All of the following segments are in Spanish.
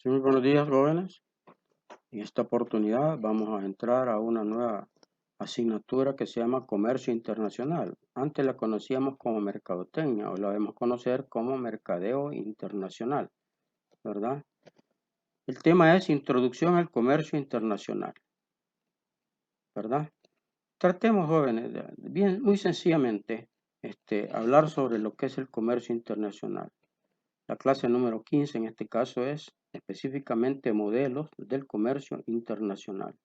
Sí, muy buenos días, jóvenes. En esta oportunidad vamos a entrar a una nueva asignatura que se llama Comercio Internacional. Antes la conocíamos como Mercadotecnia, hoy la debemos conocer como Mercadeo Internacional, ¿verdad? El tema es Introducción al Comercio Internacional, ¿verdad? Tratemos, jóvenes, bien, muy sencillamente, hablar sobre lo que es el comercio internacional. La clase número 15 en este caso es específicamente modelos del comercio internacional.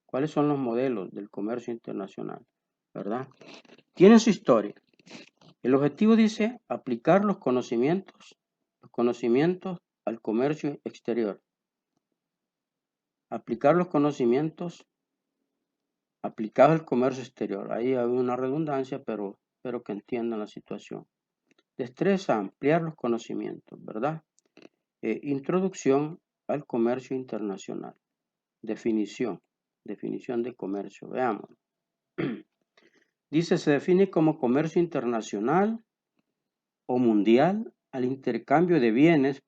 ¿Cuáles son los modelos del comercio internacional? ¿Verdad? Tienen su historia. El objetivo dice aplicar los conocimientos al comercio exterior. Aplicar los conocimientos aplicados al comercio exterior. Ahí hay una redundancia, pero espero que entiendan la situación. Destreza, ampliar los conocimientos, ¿verdad? Introducción al comercio internacional. Definición de comercio. Veamos. Dice, se define como comercio internacional o mundial al intercambio de bienes,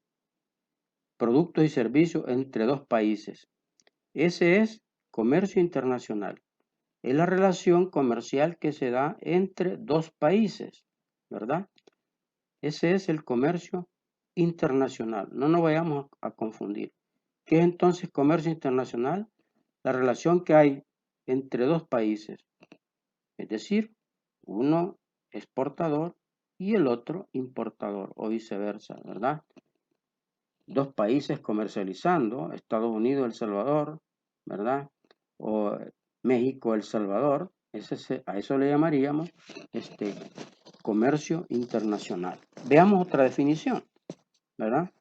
productos y servicios entre dos países. Ese es comercio internacional. Es la relación comercial que se da entre dos países, ¿verdad? Ese es el comercio internacional. No nos vayamos a confundir. ¿Qué es entonces comercio internacional? La relación que hay entre dos países. Es decir, uno exportador y el otro importador o viceversa, ¿verdad? Dos países comercializando, Estados Unidos, El Salvador, ¿verdad? O México, El Salvador, a eso le llamaríamos comercio internacional. Veamos otra definición, ¿verdad?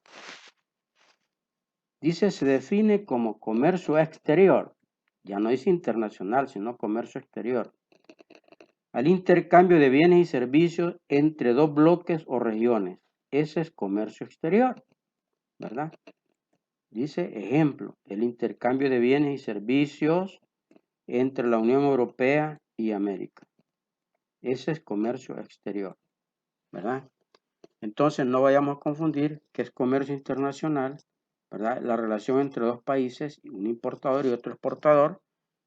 Dice, se define como comercio exterior, ya no dice internacional, sino comercio exterior, al intercambio de bienes y servicios entre dos bloques o regiones. Ese es comercio exterior, ¿verdad? Dice, ejemplo, el intercambio de bienes y servicios entre la Unión Europea y América. Ese es comercio exterior, ¿verdad? Entonces no vayamos a confundir qué es comercio internacional, ¿verdad? La relación entre dos países, un importador y otro exportador,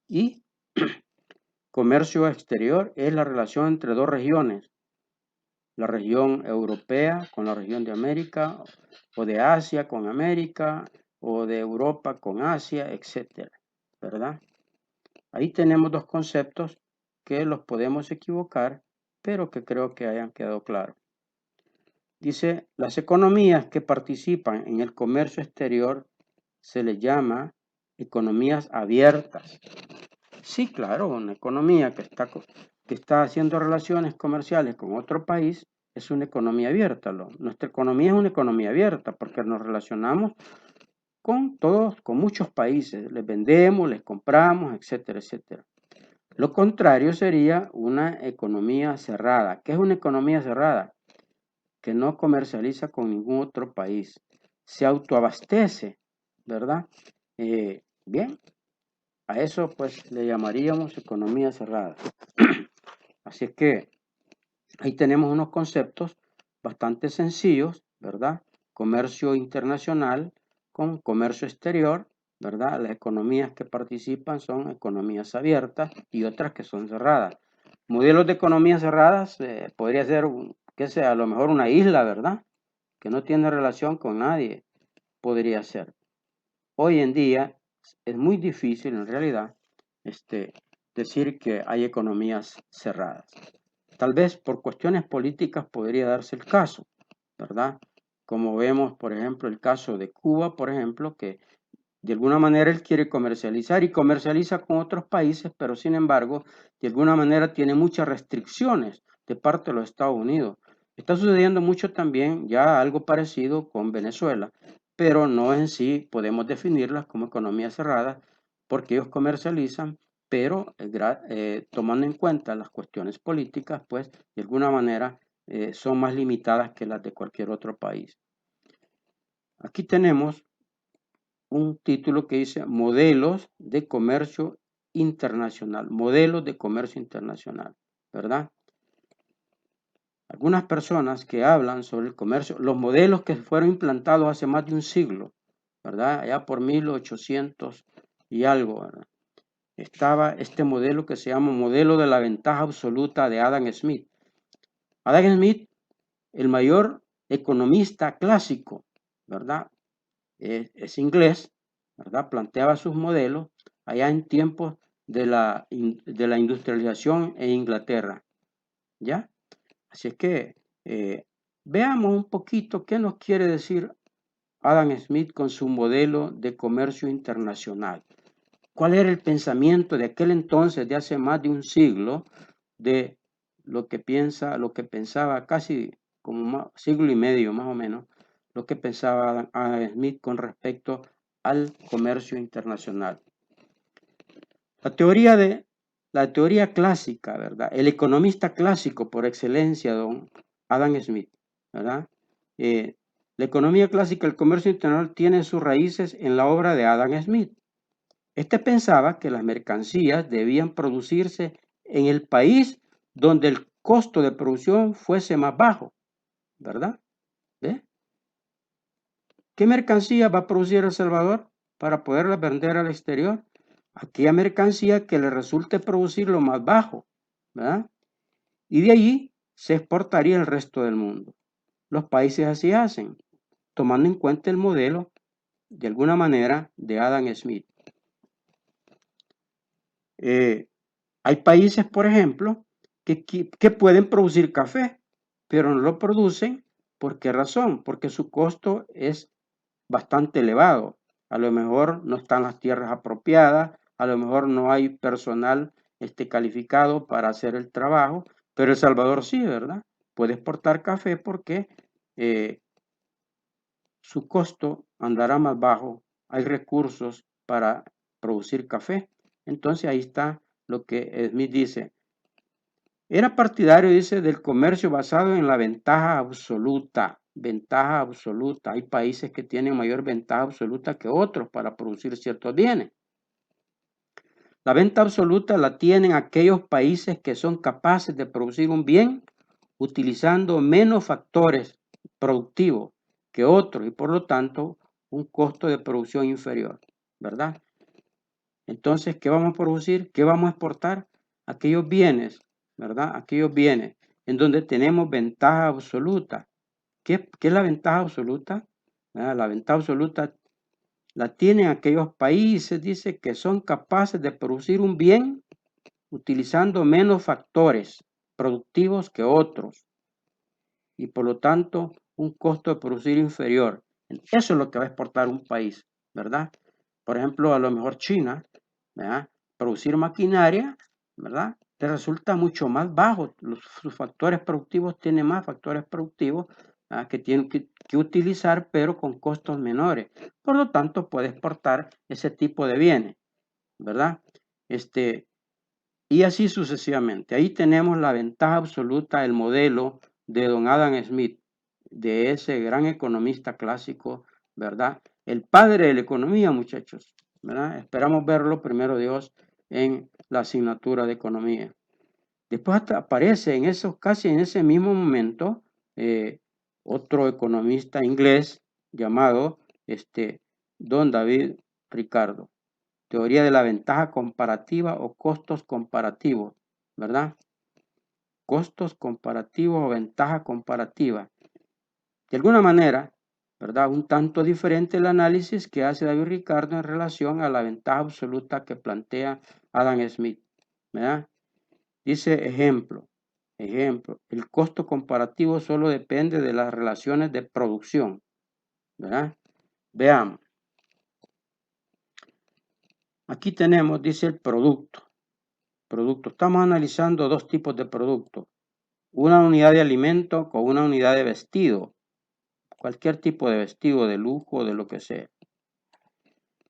y comercio exterior es la relación entre dos regiones, la región europea con la región de América, o de Asia con América, o de Europa con Asia, etcétera, ¿verdad? Ahí tenemos dos conceptos que los podemos equivocar, pero que creo que hayan quedado claros. Dice, las economías que participan en el comercio exterior se les llama economías abiertas. Sí, claro, una economía que está haciendo relaciones comerciales con otro país es una economía abierta. Nuestra economía es una economía abierta porque nos relacionamos con todos, con muchos países. Les vendemos, les compramos, etcétera, etcétera. Lo contrario sería una economía cerrada. ¿Qué es una economía cerrada? Que no comercializa con ningún otro país. Se autoabastece, ¿verdad? Bien, a eso pues le llamaríamos economía cerrada. Así es que ahí tenemos unos conceptos bastante sencillos, ¿verdad? Comercio internacional con comercio exterior, ¿verdad? Las economías que participan son economías abiertas y otras que son cerradas. Modelos de economías cerradas podría ser, que sea, a lo mejor una isla, ¿verdad? Que no tiene relación con nadie, podría ser. Hoy en día es muy difícil en realidad decir que hay economías cerradas. Tal vez por cuestiones políticas podría darse el caso, ¿verdad? Como vemos, por ejemplo, el caso de Cuba, por ejemplo, que de alguna manera él quiere comercializar y comercializa con otros países, pero sin embargo, de alguna manera tiene muchas restricciones de parte de los Estados Unidos. Está sucediendo mucho también ya algo parecido con Venezuela, pero no en sí podemos definirlas como economía cerrada porque ellos comercializan, pero tomando en cuenta las cuestiones políticas, pues de alguna manera son más limitadas que las de cualquier otro país. Aquí tenemos un título que dice modelos de comercio internacional, ¿verdad? Algunas personas que hablan sobre el comercio, los modelos que fueron implantados hace más de un siglo, ¿verdad? Allá por 1800 y algo, ¿verdad? Estaba este modelo que se llama modelo de la ventaja absoluta de Adam Smith. Adam Smith, el mayor economista clásico, ¿verdad? Es inglés, ¿verdad? Planteaba sus modelos allá en tiempos de la industrialización en Inglaterra, ¿ya? Así es que veamos un poquito qué nos quiere decir Adam Smith con su modelo de comercio internacional. ¿Cuál era el pensamiento de aquel entonces, de hace más de un siglo, de lo que pensaba casi como siglo y medio más o menos, lo que pensaba Adam Smith con respecto al comercio internacional? La teoría clásica, ¿verdad? El economista clásico por excelencia, don Adam Smith, ¿verdad? La economía clásica, el comercio internacional, tiene sus raíces en la obra de Adam Smith. Este pensaba que las mercancías debían producirse en el país donde el costo de producción fuese más bajo, ¿verdad? ¿Ve? ¿Qué mercancía va a producir El Salvador para poderla vender al exterior? Aquella mercancía que le resulte producir lo más bajo, ¿verdad? Y de allí se exportaría al resto del mundo. Los países así hacen, tomando en cuenta el modelo, de alguna manera, de Adam Smith. Hay países, por ejemplo, que pueden producir café, pero no lo producen. ¿Por qué razón? Porque su costo es bastante elevado. A lo mejor no están las tierras apropiadas, a lo mejor no hay personal calificado para hacer el trabajo, pero El Salvador sí, ¿verdad? Puede exportar café porque su costo andará más bajo, hay recursos para producir café. Entonces ahí está lo que Smith dice. Era partidario, dice, del comercio basado en la ventaja absoluta. Ventaja absoluta. Hay países que tienen mayor ventaja absoluta que otros para producir ciertos bienes. La venta absoluta la tienen aquellos países que son capaces de producir un bien utilizando menos factores productivos que otros y por lo tanto un costo de producción inferior, ¿verdad? Entonces, ¿qué vamos a producir? ¿Qué vamos a exportar? Aquellos bienes, ¿verdad? Aquellos bienes en donde tenemos ventaja absoluta. ¿Qué es la ventaja absoluta? ¿Verdad? La ventaja absoluta la tienen aquellos países, dice, que son capaces de producir un bien utilizando menos factores productivos que otros y por lo tanto un costo de producir inferior. Eso es lo que va a exportar un país, ¿verdad? Por ejemplo, a lo mejor China, ¿verdad? Producir maquinaria, ¿verdad? Le resulta mucho más bajo. Sus factores productivos tienen más factores productivos, ¿verdad? Que tienen que utilizar, pero con costos menores. Por lo tanto, puede exportar ese tipo de bienes, ¿verdad? Y así sucesivamente. Ahí tenemos la ventaja absoluta, el modelo de don Adam Smith, de ese gran economista clásico, ¿verdad? El padre de la economía, muchachos, ¿verdad? Esperamos verlo, primero Dios, en la asignatura de economía. Después aparece casi en ese mismo momento, otro economista inglés llamado don David Ricardo. Teoría de la ventaja comparativa o costos comparativos, ¿verdad? Costos comparativos o ventaja comparativa. De alguna manera, ¿verdad? Un tanto diferente el análisis que hace David Ricardo en relación a la ventaja absoluta que plantea Adam Smith, ¿verdad? Dice ejemplo, el costo comparativo solo depende de las relaciones de producción, ¿verdad? Veamos. Aquí tenemos, dice el producto. Estamos analizando dos tipos de productos. Una unidad de alimento con una unidad de vestido. Cualquier tipo de vestido, de lujo, de lo que sea.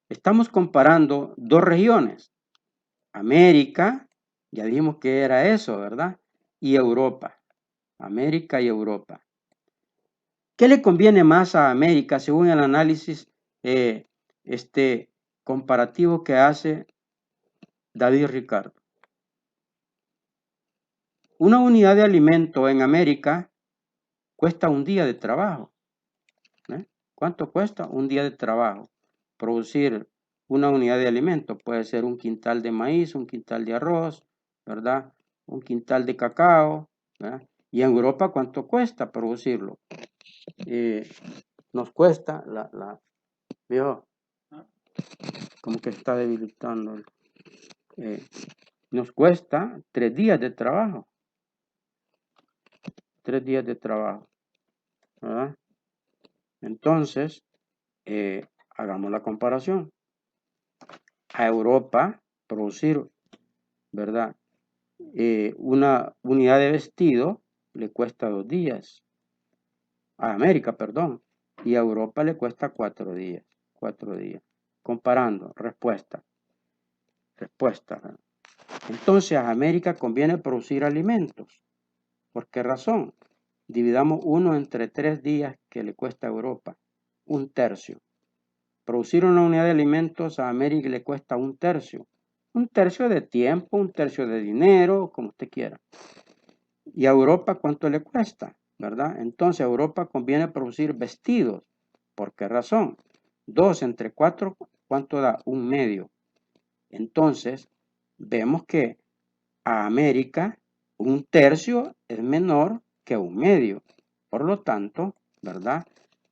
Estamos comparando dos regiones. América, ya dijimos que era eso, ¿verdad? Y Europa. América y Europa. ¿Qué le conviene más a América según el análisis comparativo que hace David Ricardo? Una unidad de alimento en América cuesta un día de trabajo. ¿Cuánto cuesta? Un día de trabajo. producir una unidad de alimento. Puede ser un quintal de maíz, un quintal de arroz, ¿verdad? Un quintal de cacao, ¿verdad? Y en Europa, ¿cuánto cuesta producirlo? Nos cuesta, vio, como que está debilitando. Nos cuesta 3 días de trabajo. 3 días de trabajo, ¿verdad? Entonces, hagamos la comparación. A Europa, producir, ¿verdad? Una unidad de vestido le cuesta 2 días. A América, perdón. Y a Europa le cuesta 4 días. 4 días. Comparando, respuesta. ¿Verdad? Entonces, a América conviene producir alimentos. ¿Por qué razón? Dividamos 1 entre 3 días que le cuesta a Europa. 1/3. Producir una unidad de alimentos a América le cuesta 1/3. 1/3 de tiempo, 1/3 de dinero, como usted quiera. ¿Y a Europa cuánto le cuesta? ¿Verdad? Entonces a Europa conviene producir vestidos. ¿Por qué razón? 2 entre 4, ¿cuánto da? 1/2. Entonces, vemos que a América 1/3 es menor que 1/2. Por lo tanto, ¿verdad?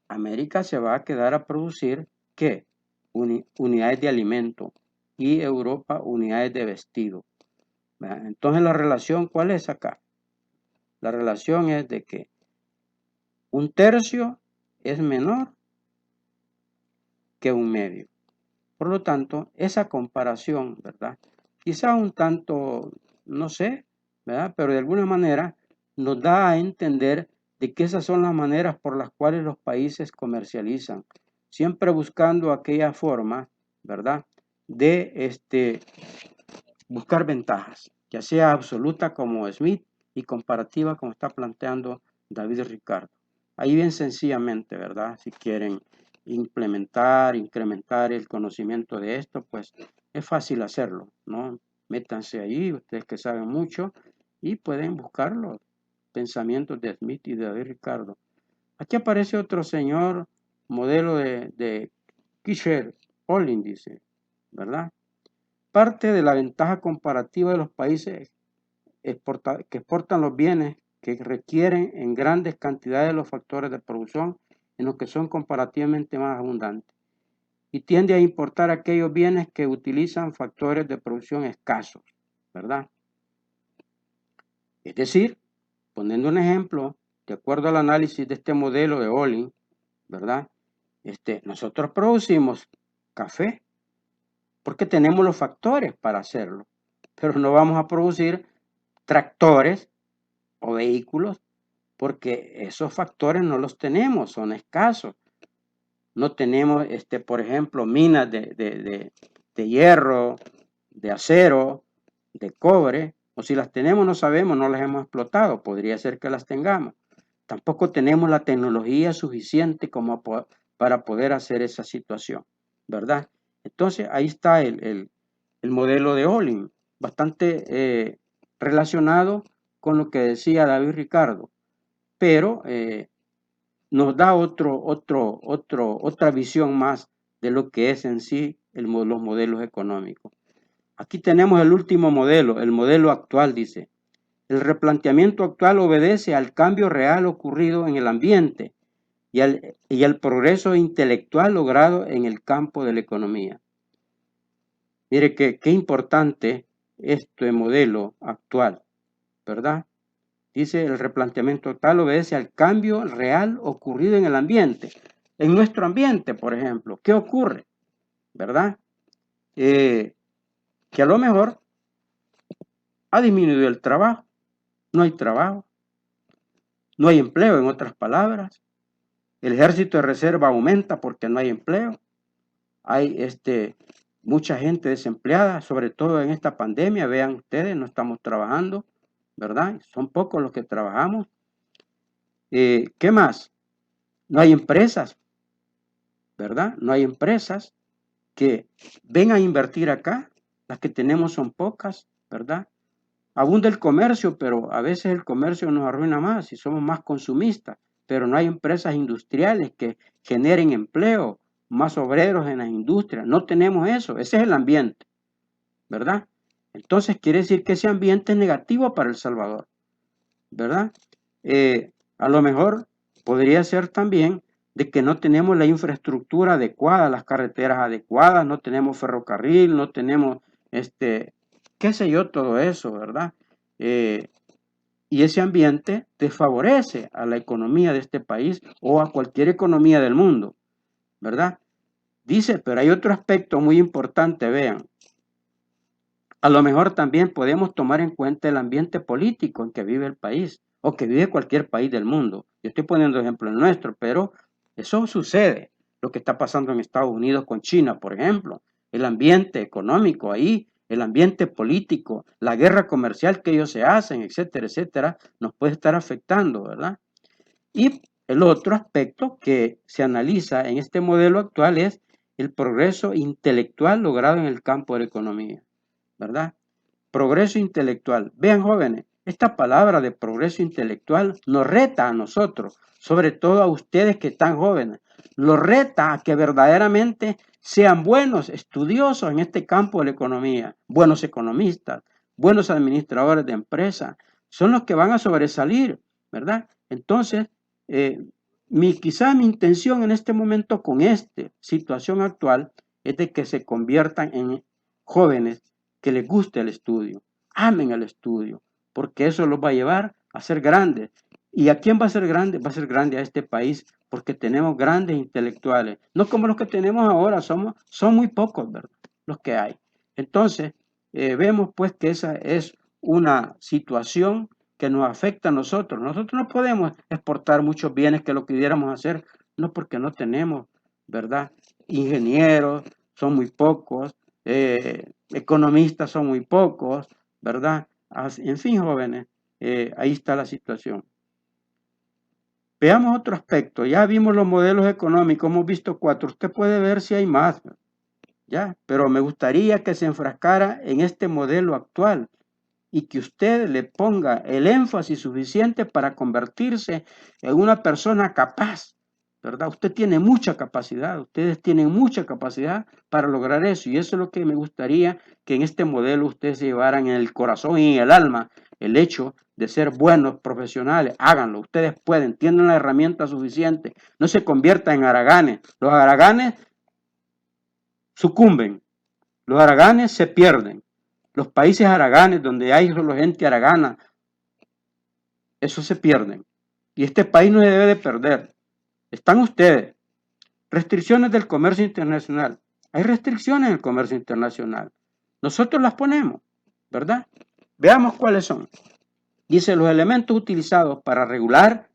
América se va a quedar a producir, ¿qué? Unidades de alimento y Europa unidades de vestido. ¿Verdad? Entonces la relación, ¿cuál es acá? La relación es de que 1/3 es menor que 1/2. Por lo tanto, esa comparación, ¿verdad? Quizá un tanto, no sé, ¿verdad? Pero de alguna manera nos da a entender de que esas son las maneras por las cuales los países comercializan, siempre buscando aquella forma, ¿verdad? De buscar ventajas, ya sea absoluta como Smith y comparativa como está planteando David Ricardo. Ahí bien sencillamente, ¿verdad? Si quieren implementar, incrementar el conocimiento de esto, pues es fácil hacerlo, ¿no? Métanse ahí, ustedes que saben mucho, y pueden buscar los pensamientos de Smith y de David Ricardo. Aquí aparece otro señor, modelo de Kisher-Olin, dice, ¿verdad? Parte de la ventaja comparativa de los países que exportan los bienes que requieren en grandes cantidades los factores de producción en los que son comparativamente más abundantes y tiende a importar aquellos bienes que utilizan factores de producción escasos, ¿verdad? Es decir, poniendo un ejemplo, de acuerdo al análisis de este modelo de Olin, ¿verdad? Nosotros producimos café porque tenemos los factores para hacerlo, pero no vamos a producir tractores o vehículos porque esos factores no los tenemos, son escasos. No tenemos, por ejemplo, minas de hierro, de acero, de cobre, o si las tenemos no sabemos, no las hemos explotado, podría ser que las tengamos. Tampoco tenemos la tecnología suficiente como para poder hacer esa situación, ¿verdad? Entonces ahí está el modelo de Olin, bastante relacionado con lo que decía David Ricardo, pero nos da otra visión más de lo que es en sí los modelos económicos. Aquí tenemos el último modelo, el modelo actual, dice. El replanteamiento actual obedece al cambio real ocurrido en el ambiente y al progreso intelectual logrado en el campo de la economía. Mire qué importante este modelo actual, ¿verdad? Dice, el replanteamiento tal obedece al cambio real ocurrido en el ambiente. En nuestro ambiente, por ejemplo, ¿qué ocurre? ¿Verdad? Que a lo mejor ha disminuido el trabajo, no hay trabajo, no hay empleo, en otras palabras. El ejército de reserva aumenta porque no hay empleo. Hay mucha gente desempleada, sobre todo en esta pandemia. Vean ustedes, no estamos trabajando, ¿verdad? Son pocos los que trabajamos. ¿Qué más? No hay empresas, ¿verdad? No hay empresas que vengan a invertir acá. Las que tenemos son pocas, ¿verdad? Abunda el comercio, pero a veces el comercio nos arruina más y somos más consumistas, pero no hay empresas industriales que generen empleo, más obreros en las industrias. No tenemos eso, ese es el ambiente, ¿verdad? Entonces quiere decir que ese ambiente es negativo para El Salvador, ¿verdad? A lo mejor podría ser también de que no tenemos la infraestructura adecuada, las carreteras adecuadas, no tenemos ferrocarril, no tenemos, qué sé yo, todo eso, ¿verdad? Y ese ambiente desfavorece a la economía de este país o a cualquier economía del mundo, ¿verdad? Dice, pero hay otro aspecto muy importante, vean. A lo mejor también podemos tomar en cuenta el ambiente político en que vive el país o que vive cualquier país del mundo. Yo estoy poniendo ejemplo el nuestro, pero eso sucede. Lo que está pasando en Estados Unidos con China, por ejemplo. El ambiente económico ahí, el ambiente político, la guerra comercial que ellos se hacen, etcétera, etcétera, nos puede estar afectando, ¿verdad? Y el otro aspecto que se analiza en este modelo actual es el progreso intelectual logrado en el campo de la economía, ¿verdad? Progreso intelectual. Vean, jóvenes, esta palabra de progreso intelectual nos reta a nosotros, sobre todo a ustedes que están jóvenes, los reta a que verdaderamente sean buenos estudiosos en este campo de la economía, buenos economistas, buenos administradores de empresas, son los que van a sobresalir, ¿verdad? Entonces, quizá mi intención en este momento con esta situación actual es de que se conviertan en jóvenes que les guste el estudio, amen el estudio, porque eso los va a llevar a ser grandes. ¿Y a quién va a ser grande? Va a ser grande a este país, porque tenemos grandes intelectuales, no como los que tenemos ahora, son muy pocos, ¿verdad? Los que hay. Entonces, vemos pues que esa es una situación que nos afecta a nosotros. Nosotros no podemos exportar muchos bienes que lo pudiéramos hacer, no porque no tenemos, ¿verdad? Ingenieros, son muy pocos, economistas son muy pocos, ¿verdad? En fin, jóvenes, ahí está la situación. Veamos otro aspecto. Ya vimos los modelos económicos, hemos visto 4. Usted puede ver si hay más, ¿ya? Pero me gustaría que se enfrascara en este modelo actual y que usted le ponga el énfasis suficiente para convertirse en una persona capaz, ¿verdad? Usted tiene mucha capacidad, ustedes tienen mucha capacidad para lograr eso, y eso es lo que me gustaría que en este modelo ustedes se llevaran en el corazón y en el alma, el hecho de ser buenos profesionales. Háganlo, ustedes pueden, tienen la herramienta suficiente, no se conviertan en haraganes. Los haraganes sucumben, los haraganes se pierden. Los países haraganes donde hay solo gente haragana, eso se pierden. Y este país no se debe de perder. Están ustedes. Restricciones del comercio internacional. Hay restricciones en el comercio internacional. Nosotros las ponemos, ¿verdad? Veamos cuáles son. Dice, los elementos utilizados para regular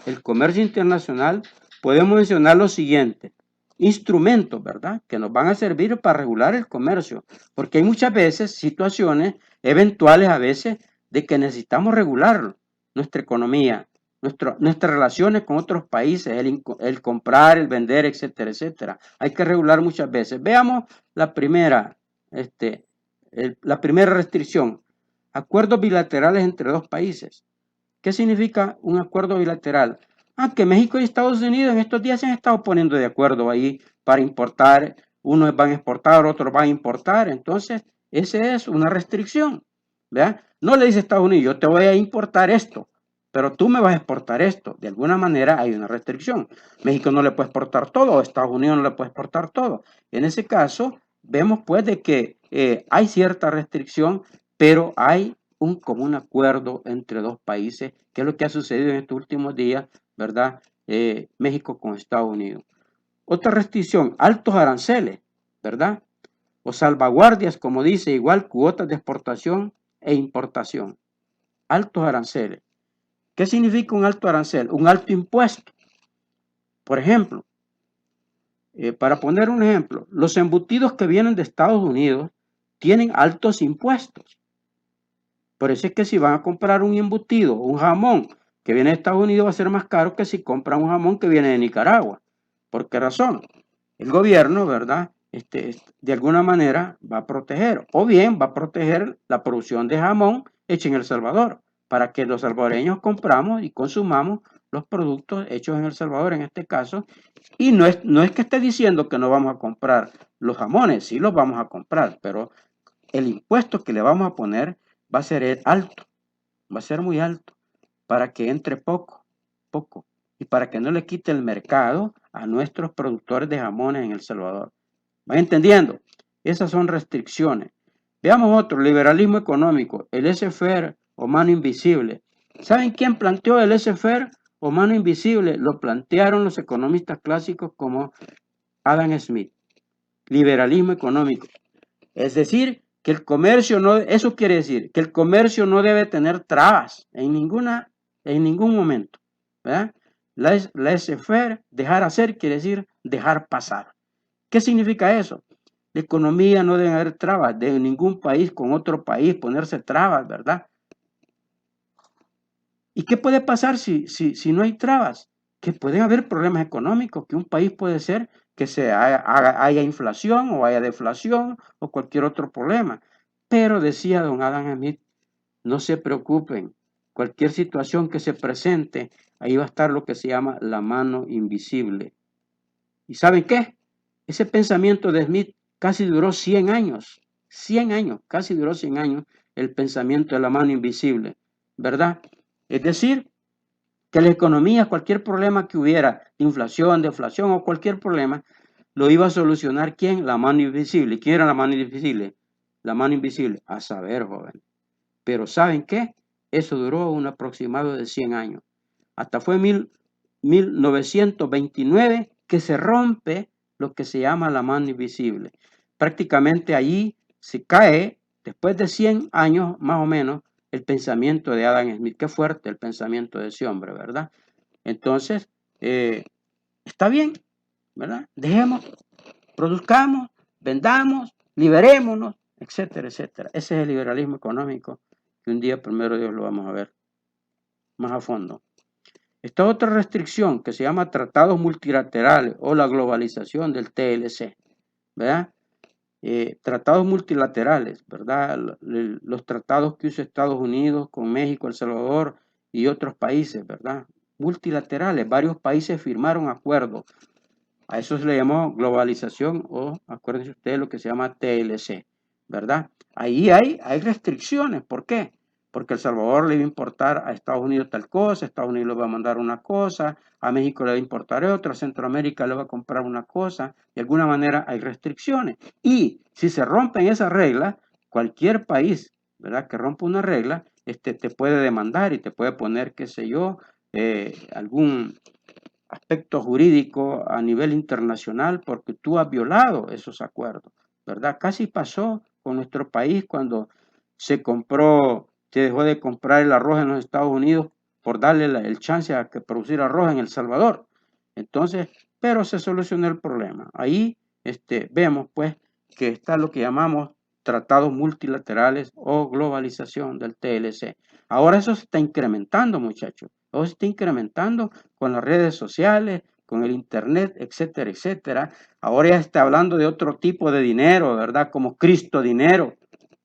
el comercio internacional, podemos mencionar los siguientes. Instrumentos, ¿verdad? Que nos van a servir para regular el comercio, porque hay muchas veces situaciones eventuales a veces de que necesitamos regular nuestra economía, nuestras relaciones con otros países, el comprar, el vender, etcétera, etcétera. Hay que regular muchas veces. Veamos la primera restricción. Acuerdos bilaterales entre dos países. ¿Qué significa un acuerdo bilateral? Que México y Estados Unidos en estos días se han estado poniendo de acuerdo ahí para importar. Unos van a exportar, otros van a importar. Entonces, esa es una restricción. ¿Verdad? No le dice Estados Unidos, yo te voy a importar esto, pero tú me vas a exportar esto. De alguna manera hay una restricción. México no le puede exportar todo, Estados Unidos no le puede exportar todo. En ese caso, vemos pues de que hay cierta restricción, pero hay un común acuerdo entre dos países, que es lo que ha sucedido en estos últimos días, ¿verdad? México con Estados Unidos. Otra restricción, altos aranceles, ¿verdad? O salvaguardias, como dice, igual cuotas de exportación e importación. Altos aranceles. ¿Qué significa un alto arancel? Un alto impuesto. Por ejemplo, para poner un ejemplo, los embutidos que vienen de Estados Unidos tienen altos impuestos. Por eso es que si van a comprar un embutido, un jamón que viene de Estados Unidos va a ser más caro que si compran un jamón que viene de Nicaragua. ¿Por qué razón? El gobierno, ¿verdad? De alguna manera va a proteger, o bien va a proteger la producción de jamón hecha en El Salvador, para que los salvadoreños compramos y consumamos los productos hechos en El Salvador en este caso, y no es que esté diciendo que no vamos a comprar los jamones, sí los vamos a comprar, pero el impuesto que le vamos a poner va a ser alto, va a ser muy alto, para que entre poco, y para que no le quite el mercado a nuestros productores de jamones en El Salvador. ¿Va entendiendo? Esas son restricciones. Veamos otro, liberalismo económico, el laissez-faire o mano invisible. ¿Saben quién planteó el laissez-faire o mano invisible? Lo plantearon los economistas clásicos como Adam Smith. Liberalismo económico. Es decir, que el comercio no, eso quiere decir que el comercio no debe tener trabas en ningún momento, ¿verdad? Laissez-faire, dejar hacer, quiere decir dejar pasar. ¿Qué significa eso? La economía no debe haber trabas de ningún país con otro país, ponerse trabas, ¿verdad? ¿Y qué puede pasar si no hay trabas? Que pueden haber problemas económicos, que un país puede ser que haya inflación o haya deflación o cualquier otro problema. Pero decía don Adam Smith, no se preocupen, cualquier situación que se presente, ahí va a estar lo que se llama la mano invisible. ¿Y saben qué? Ese pensamiento de Smith casi duró 100 años, 100 años, casi duró 100 años el pensamiento de la mano invisible, ¿verdad? Es decir, que la economía, cualquier problema que hubiera, inflación, deflación o cualquier problema, lo iba a solucionar ¿quién? La mano invisible. ¿Quién era la mano invisible? La mano invisible, a saber, joven. Pero ¿saben qué? Eso duró un aproximado de 100 años. Hasta fue 1929 que se rompe lo que se llama la mano invisible. Prácticamente allí se cae, después de 100 años más o menos, el pensamiento de Adam Smith. Qué fuerte el pensamiento de ese hombre, ¿verdad? Entonces, está bien, ¿verdad? Dejemos, produzcamos, vendamos, liberémonos, etcétera, etcétera. Ese es el liberalismo económico que un día primero Dios lo vamos a ver más a fondo. Esta otra restricción que se llama tratados multilaterales o la globalización del TLC, ¿verdad? Tratados multilaterales, ¿verdad? Los tratados que hizo Estados Unidos con México, El Salvador y otros países, ¿verdad? Multilaterales, varios países firmaron acuerdos. A eso se le llamó globalización o, acuérdense ustedes, lo que se llama TLC, ¿verdad? Ahí hay restricciones. ¿Por qué? Porque El Salvador le va a importar a Estados Unidos tal cosa, Estados Unidos le va a mandar una cosa, a México le va a importar otra, a Centroamérica le va a comprar una cosa. De alguna manera hay restricciones. Y si se rompen esas reglas, cualquier país, ¿verdad?, que rompa una regla, te puede demandar y te puede poner, qué sé yo, algún aspecto jurídico a nivel internacional porque tú has violado esos acuerdos, ¿verdad? Casi pasó con nuestro país cuando se dejó de comprar el arroz en los Estados Unidos por darle el chance a que producir arroz en El Salvador. Entonces, pero se solucionó el problema. Ahí vemos pues que está lo que llamamos tratados multilaterales o globalización del TLC. Ahora eso se está incrementando, muchachos. Todo se está incrementando con las redes sociales, con el internet, etcétera, etcétera. Ahora ya está hablando de otro tipo de dinero, ¿verdad? Como Cristo dinero,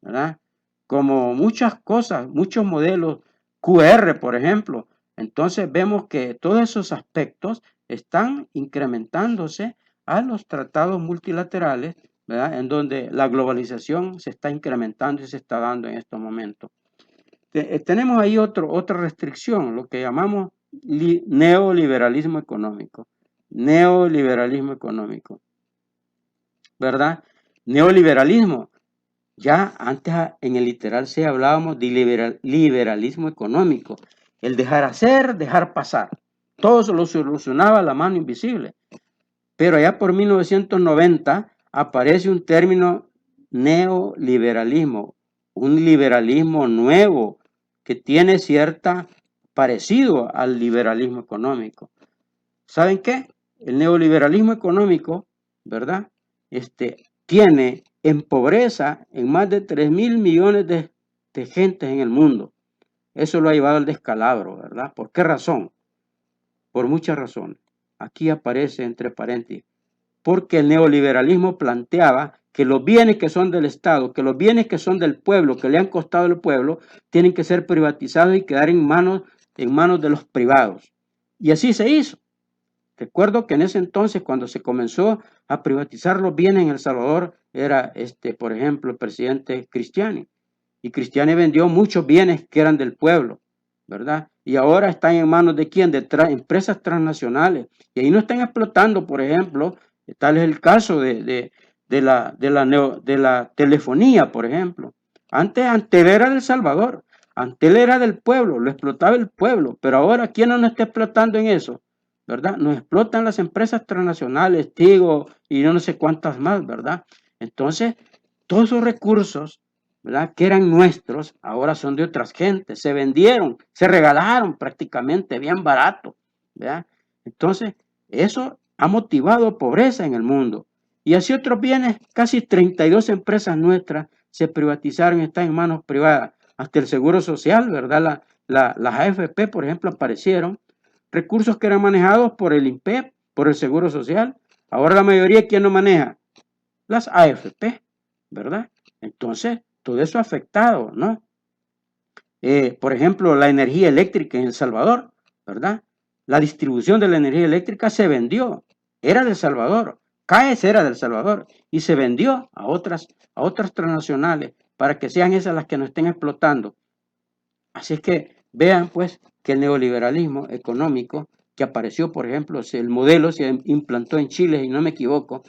¿verdad? Como muchas cosas, muchos modelos QR, por ejemplo. Entonces vemos que todos esos aspectos están incrementándose a los tratados multilaterales, ¿verdad? En donde la globalización se está incrementando y se está dando en estos momentos. Tenemos ahí otra restricción, lo que llamamos neoliberalismo económico. Neoliberalismo económico, ¿verdad? Neoliberalismo. Ya antes en el literal C hablábamos de liberalismo económico. El dejar hacer, dejar pasar. Todo se lo solucionaba la mano invisible. Pero allá por 1990 aparece un término neoliberalismo, un liberalismo nuevo que tiene cierta parecido al liberalismo económico. ¿Saben qué? El neoliberalismo económico, ¿verdad? Tiene en pobreza en más de 3.000 millones de gentes en el mundo. Eso lo ha llevado al descalabro, ¿verdad? ¿Por qué razón? Por muchas razones. Aquí aparece entre paréntesis. Porque el neoliberalismo planteaba que los bienes que son del Estado, que los bienes que son del pueblo, que le han costado al pueblo, tienen que ser privatizados y quedar en manos de los privados. Y así se hizo. Recuerdo que en ese entonces, cuando se comenzó a privatizar los bienes en El Salvador, era, por ejemplo, el presidente Cristiani. Y Cristiani vendió muchos bienes que eran del pueblo, ¿verdad? Y ahora están en manos de quién, de empresas transnacionales. Y ahí no están explotando, por ejemplo, tal es el caso de la telefonía, por ejemplo. Antes Antel era del Salvador, Antel era del pueblo, lo explotaba el pueblo, pero ahora ¿quién no nos está explotando en eso? ¿Verdad? Nos explotan las empresas transnacionales, Tigo y no sé cuántas más, ¿verdad? Entonces, todos esos recursos, ¿verdad?, que eran nuestros, ahora son de otras gentes, se vendieron, se regalaron prácticamente bien barato, ¿verdad? Entonces, eso ha motivado pobreza en el mundo. Y así otros bienes, casi 32 empresas nuestras se privatizaron, están en manos privadas. Hasta el Seguro Social, ¿verdad? Las AFP, por ejemplo, aparecieron. Recursos que eran manejados por el INPEP, por el Seguro Social. Ahora la mayoría, ¿quién lo maneja? Las AFP, ¿verdad? Entonces, todo eso ha afectado, ¿no? Por ejemplo, la energía eléctrica en El Salvador, ¿verdad? La distribución de la energía eléctrica se vendió, era de El Salvador, CAES era de El Salvador y se vendió a otras transnacionales para que sean esas las que nos estén explotando. Así es que vean pues que el neoliberalismo económico que apareció, por ejemplo, el modelo se implantó en Chile, y no me equivoco,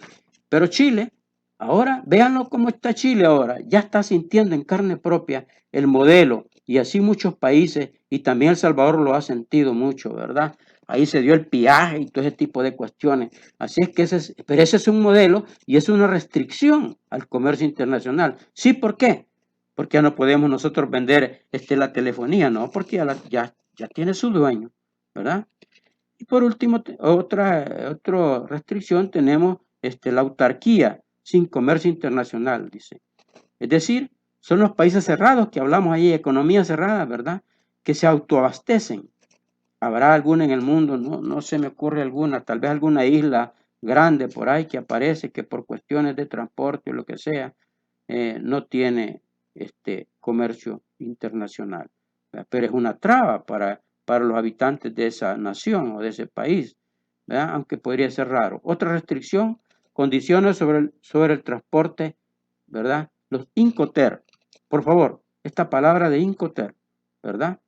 pero Chile, ahora, véanlo cómo está Chile ahora, ya está sintiendo en carne propia el modelo, y así muchos países, y también El Salvador lo ha sentido mucho, ¿verdad? Ahí se dio el piaje y todo ese tipo de cuestiones. Así es que pero ese es un modelo y es una restricción al comercio internacional. ¿Sí? ¿Por qué? Porque ya no podemos nosotros vender la telefonía, ¿no? Porque ya tiene su dueño, ¿verdad? Y por último, otra restricción tenemos la autarquía sin comercio internacional, dice. Es decir, son los países cerrados que hablamos ahí, economía cerrada, ¿verdad? Que se autoabastecen. Habrá alguna en el mundo, no se me ocurre alguna, tal vez alguna isla grande por ahí que aparece que por cuestiones de transporte o lo que sea, no tiene comercio internacional. Pero es una traba para los habitantes de esa nación o de ese país, ¿verdad? Aunque podría ser raro. Otra restricción, condiciones sobre el transporte, ¿verdad? Los Incoterm. Por favor, esta palabra de Incoterm, ¿verdad?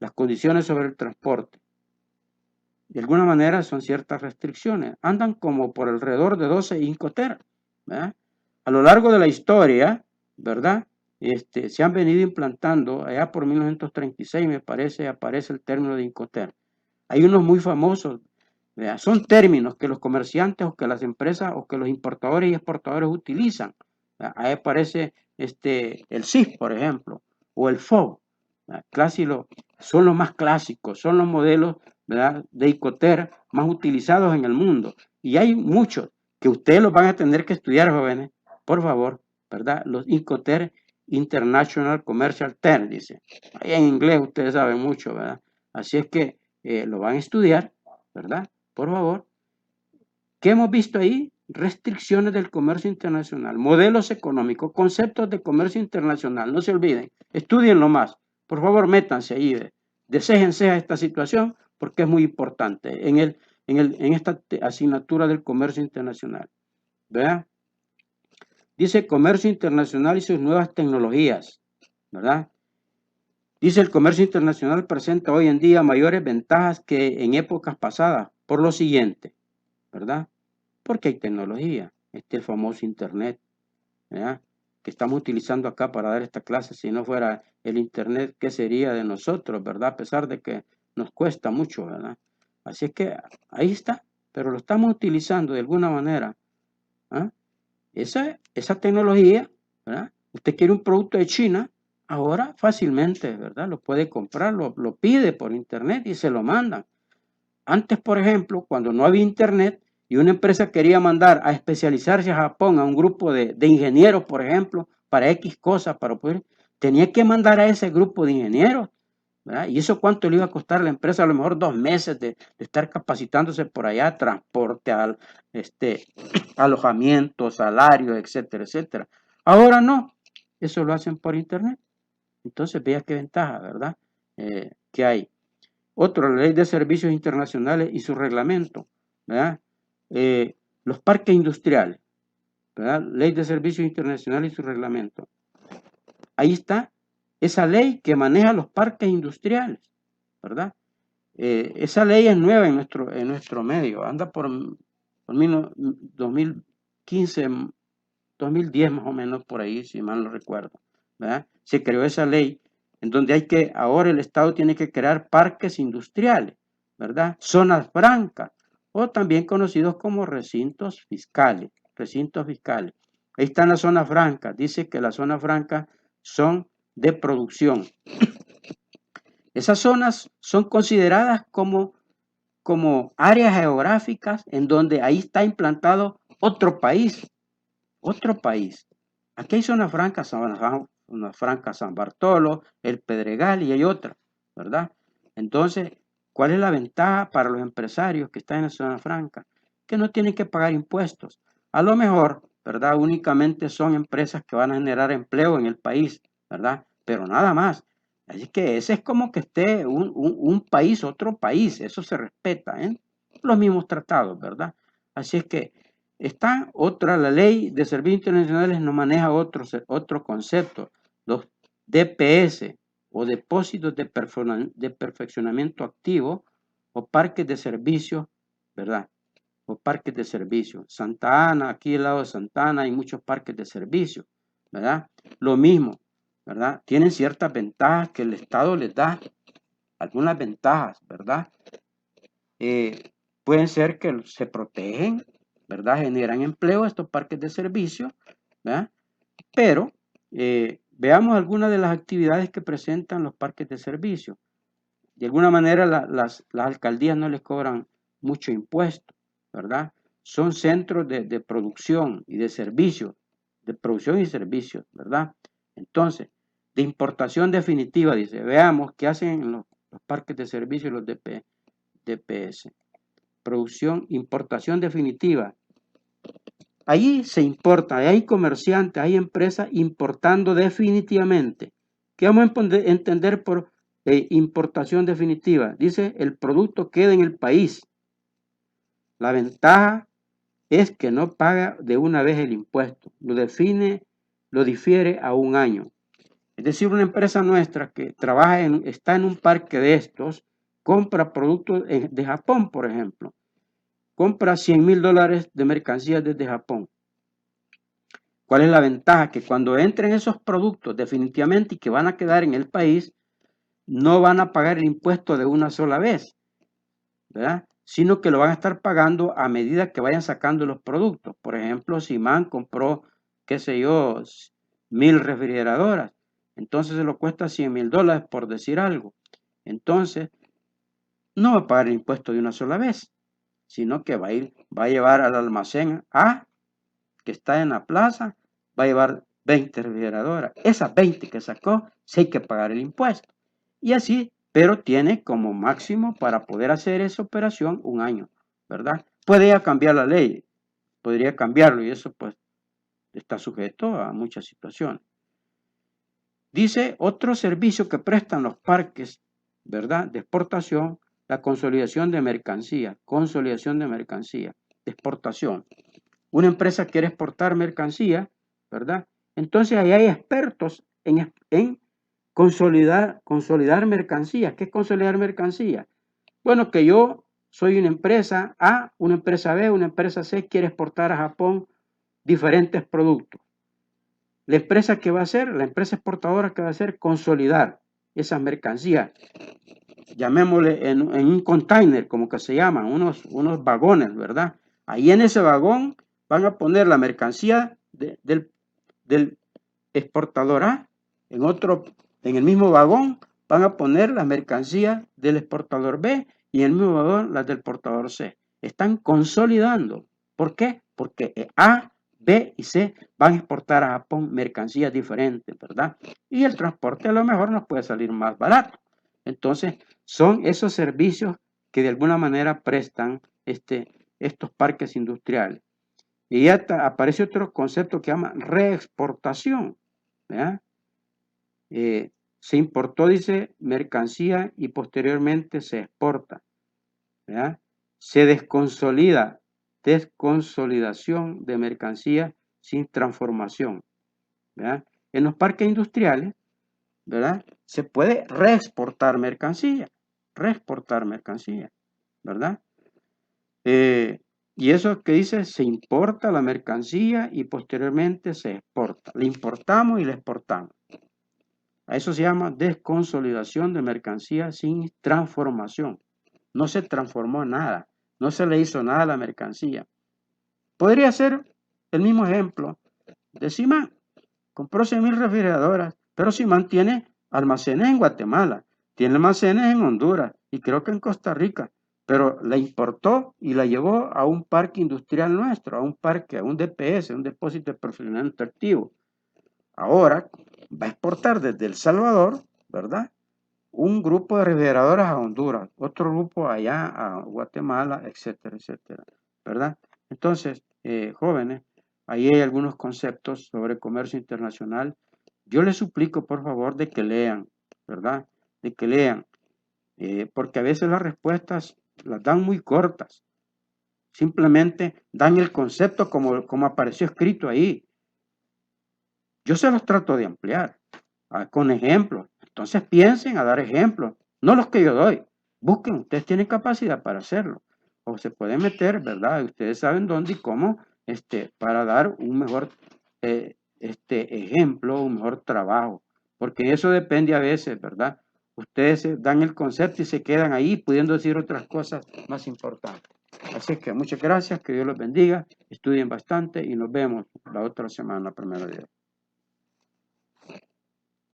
Las condiciones sobre el transporte. De alguna manera son ciertas restricciones. Andan como por alrededor de 12 Incoterm, ¿verdad? A lo largo de la historia, ¿verdad? Se han venido implantando, allá por 1936 me parece, aparece el término de Incoterm. Hay unos muy famosos, ¿verdad? Son términos que los comerciantes o que las empresas o que los importadores y exportadores utilizan, ¿verdad? Ahí aparece el CIF, por ejemplo, o el FOB. Son los más clásicos, son los modelos, ¿verdad?, de Incoterm más utilizados en el mundo. Y hay muchos que ustedes los van a tener que estudiar, jóvenes, por favor, ¿verdad? Los Incoterm International Commercial Term, dice. Ahí en inglés ustedes saben mucho, ¿verdad? Así es que lo van a estudiar, ¿verdad? Por favor. ¿Qué hemos visto ahí? Restricciones del comercio internacional, modelos económicos, conceptos de comercio internacional. No se olviden, estudienlo más. Por favor, métanse ahí, deséjense a esta situación porque es muy importante en esta asignatura del comercio internacional. ¿Verdad? Dice comercio internacional y sus nuevas tecnologías, ¿verdad? Dice el comercio internacional presenta hoy en día mayores ventajas que en épocas pasadas por lo siguiente, ¿verdad? Porque hay tecnología, el famoso Internet, ¿verdad?, que estamos utilizando acá para dar esta clase. Si no fuera el Internet, ¿qué sería de nosotros, verdad? A pesar de que nos cuesta mucho, ¿verdad? Así es que ahí está, pero lo estamos utilizando de alguna manera. ¿Ah? Esa tecnología, ¿verdad? Usted quiere un producto de China, ahora fácilmente, ¿verdad? Lo puede comprar, lo pide por internet y se lo mandan. Antes, por ejemplo, cuando no había internet y una empresa quería mandar a especializarse a Japón a un grupo de ingenieros, por ejemplo, para X cosas, tenía que mandar a ese grupo de ingenieros, ¿verdad? ¿Y eso cuánto le iba a costar a la empresa? A lo mejor 2 meses de estar capacitándose por allá, transporte, alojamiento, salario, etcétera, etcétera. Ahora no, eso lo hacen por internet. Entonces, vea qué ventaja, ¿verdad? Que hay. Otro, la Ley de Servicios Internacionales y su reglamento, ¿verdad? Los parques industriales, ¿verdad? Ley de Servicios Internacionales y su reglamento. Ahí está esa ley que maneja los parques industriales, ¿verdad? Esa ley es nueva en nuestro medio, anda por 2015, 2010 más o menos por ahí, si mal no recuerdo, ¿verdad? Se creó esa ley en donde ahora el Estado tiene que crear parques industriales, ¿verdad? Zonas francas, o también conocidos como recintos fiscales, Ahí están las zonas francas, dice que las zonas francas son de producción. Esas zonas son consideradas como áreas geográficas en donde ahí está implantado otro país. Aquí hay zona franca San Bartolo, el Pedregal y hay otras, ¿verdad? Entonces, ¿cuál es la ventaja para los empresarios que están en la zona franca? Que no tienen que pagar impuestos. A lo mejor, ¿verdad? Únicamente son empresas que van a generar empleo en el país, ¿verdad? Pero nada más. Así que ese es como que esté un país, otro país, eso se respeta, ¿eh? Los mismos tratados, ¿verdad? Así es que está otra, la ley de servicios internacionales no maneja otro concepto, los DPS o depósitos de perfeccionamiento activo o parques de servicio, ¿verdad? O parques de servicio. Santa Ana, aquí al lado de Santa Ana hay muchos parques de servicio, ¿verdad? Lo mismo, ¿verdad? Tienen ciertas ventajas que el Estado les da, algunas ventajas, ¿verdad? Pueden ser que se protegen, ¿verdad? Generan empleo estos parques de servicio, ¿verdad? Pero veamos algunas de las actividades que presentan los parques de servicio. De alguna manera las alcaldías no les cobran mucho impuesto, ¿verdad? Son centros de producción y de servicio, de producción y servicios, ¿verdad? Entonces, de importación definitiva, dice, veamos qué hacen en los parques de servicio y los DPS. Producción, importación definitiva. Ahí se importa, hay comerciantes, hay empresas importando definitivamente. ¿Qué vamos a entender por importación definitiva? Dice, el producto queda en el país. La ventaja es que no paga de una vez el impuesto, lo difiere a un año. Es decir, una empresa nuestra que está en un parque de estos, compra productos de Japón, por ejemplo. Compra $100,000 de mercancías desde Japón. ¿Cuál es la ventaja? Que cuando entren esos productos definitivamente y que van a quedar en el país, no van a pagar el impuesto de una sola vez, ¿verdad? Sino que lo van a estar pagando a medida que vayan sacando los productos. Por ejemplo, Simán compró, qué sé yo, 1,000 refrigeradoras. Entonces se lo cuesta $100,000 por decir algo. Entonces, no va a pagar el impuesto de una sola vez, sino que va a llevar al almacén A, que está en la plaza, va a llevar 20 refrigeradoras. Esas 20 que sacó, sí hay que pagar el impuesto. Y así, pero tiene como máximo para poder hacer esa operación un año, ¿verdad? Puede cambiar la ley, podría cambiarlo y eso pues está sujeto a muchas situaciones. Dice otro servicio que prestan los parques, ¿verdad? De exportación, la consolidación de mercancía, de exportación. Una empresa quiere exportar mercancía, ¿verdad? Entonces ahí hay expertos en consolidar mercancía. ¿Qué es consolidar mercancía? Bueno, que yo soy una empresa A, una empresa B, una empresa C, quiere exportar a Japón diferentes productos. La empresa que va a hacer, la empresa exportadora que va a hacer, consolidar esas mercancías. Llamémosle en un container, como que se llaman, unos vagones, ¿verdad? Ahí en ese vagón van a poner la mercancía del exportador A, en el mismo vagón van a poner la mercancía del exportador B y en el mismo vagón las del exportador C. Están consolidando. ¿Por qué? Porque A, B y C van a exportar a Japón mercancías diferentes, ¿verdad? Y el transporte a lo mejor nos puede salir más barato. Entonces, son esos servicios que de alguna manera prestan estos parques industriales. Y ya aparece otro concepto que se llama reexportación, ¿verdad? Se importó, dice, mercancía y posteriormente se exporta. ¿Verdad? Se desconsolidación de mercancía sin transformación. ¿Verdad? En los parques industriales, ¿verdad? Se puede reexportar mercancía, ¿verdad? Y eso que dice, se importa la mercancía y posteriormente se exporta. La importamos y la exportamos. A eso se llama desconsolidación de mercancía sin transformación. No se transformó nada, no se le hizo nada a la mercancía. Podría ser el mismo ejemplo de Simán. Compró 100,000 refrigeradoras, pero Simán tiene almacenes en Guatemala, tiene almacenes en Honduras y creo que en Costa Rica, pero la importó y la llevó a un parque industrial nuestro, a un parque, a un DPS, un depósito de perfeccionamiento activo. Ahora va a exportar desde El Salvador, ¿verdad? Un grupo de refrigeradoras a Honduras, otro grupo allá a Guatemala, etcétera, etcétera, ¿verdad? Entonces, jóvenes, ahí hay algunos conceptos sobre comercio internacional. Yo les suplico, por favor, de que lean, ¿verdad? De que lean, porque a veces las respuestas las dan muy cortas. Simplemente dan el concepto como apareció escrito ahí. Yo se los trato de ampliar con ejemplos. Entonces piensen a dar ejemplos, no los que yo doy. Busquen, ustedes tienen capacidad para hacerlo. O se pueden meter, ¿verdad? Ustedes saben dónde y cómo, para dar un mejor ejemplo, un mejor trabajo. Porque eso depende a veces, ¿verdad? Ustedes dan el concepto y se quedan ahí pudiendo decir otras cosas más importantes. Así que muchas gracias, que Dios los bendiga, estudien bastante y nos vemos la otra semana, primero día.